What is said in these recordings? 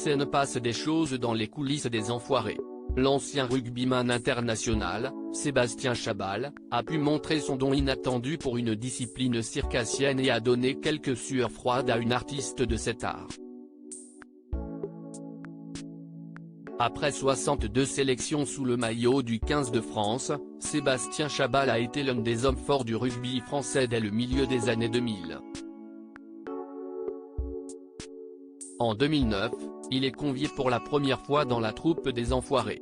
scène passe des choses dans les coulisses des Enfoirés. L'ancien rugbyman international, Sébastien Chabal, a pu montrer son don inattendu pour une discipline circassienne et a donné quelques sueurs froides à une artiste de cet art. Après 62 sélections sous le maillot du 15 de France, Sébastien Chabal a été l'un des hommes forts du rugby français dès le milieu des années 2000. En 2009, il est convié pour la première fois dans la troupe des Enfoirés.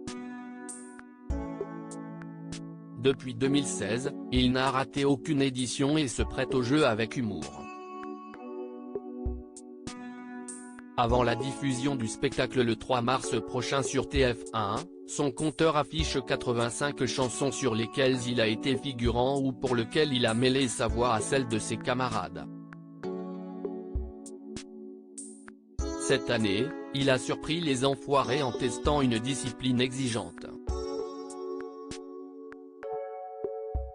Depuis 2016, il n'a raté aucune édition et se prête au jeu avec humour. Avant la diffusion du spectacle le 3 mars prochain sur TF1, son compteur affiche 85 chansons sur lesquelles il a été figurant ou pour lesquelles il a mêlé sa voix à celle de ses camarades. Cette année, il a surpris les Enfoirés en testant une discipline exigeante.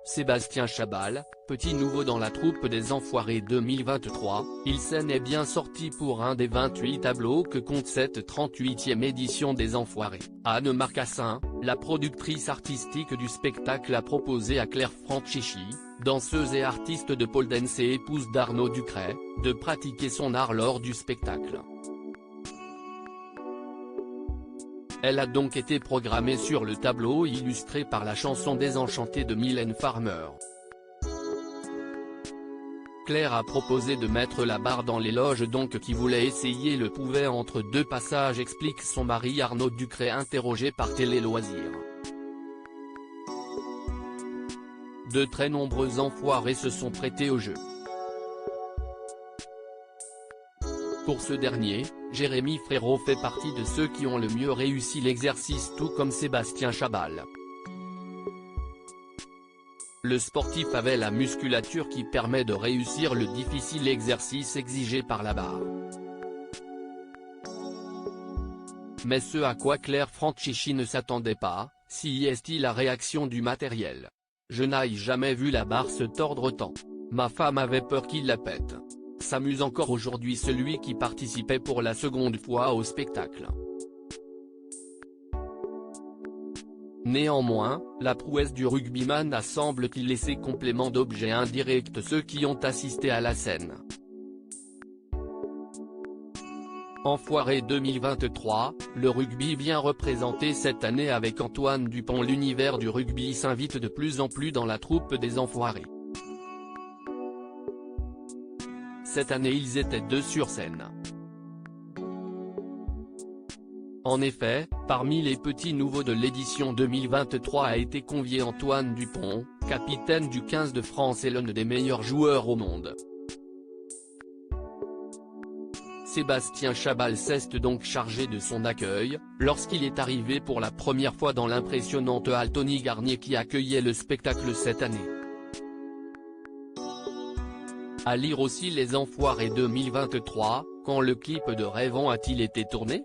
Sébastien Chabal, petit nouveau dans la troupe des Enfoirés 2023, il s'en est bien sorti pour un des 28 tableaux que compte cette 38e édition des Enfoirés. Anne Marcassin, la productrice artistique du spectacle, a proposé à Claire Franchichi, danseuse et artiste de pole dance et épouse d'Arnaud Ducret, de pratiquer son art lors du spectacle. Elle a donc été programmée sur le tableau illustré par la chanson Désenchantée de Mylène Farmer. Claire a proposé de mettre la barre dans les loges, donc qui voulait essayer le pouvait entre deux passages, explique son mari Arnaud Ducret interrogé par Télé Loisirs. De très nombreux Enfoirés se sont prêtés au jeu. Pour ce dernier, Jérémy Frérot fait partie de ceux qui ont le mieux réussi l'exercice, tout comme Sébastien Chabal. Le sportif avait la musculature qui permet de réussir le difficile exercice exigé par la barre. Mais ce à quoi Claire Franchichi ne s'attendait pas, si est-il la réaction du matériel. Je n'ai jamais vu la barre se tordre autant. Ma femme avait peur qu'il la pète. S'amuse encore aujourd'hui celui qui participait pour la seconde fois au spectacle. Néanmoins, la prouesse du rugbyman a semble-t-il laissé complément d'objet indirect ceux qui ont assisté à la scène. Enfoirés 2023, le rugby bien représenté cette année avec Antoine Dupont. L'univers du rugby s'invite de plus en plus dans la troupe des Enfoirés. Cette année ils étaient 2 sur scène. En effet, parmi les petits nouveaux de l'édition 2023 a été convié Antoine Dupont, capitaine du 15 de France et l'un des meilleurs joueurs au monde. Sébastien Chabal s'est donc chargé de son accueil, lorsqu'il est arrivé pour la première fois dans l'impressionnante halle Tony Garnier qui accueillait le spectacle cette année. À lire aussi les Enfoirés 2023, quand le clip de Rêvons a-t-il été tourné ?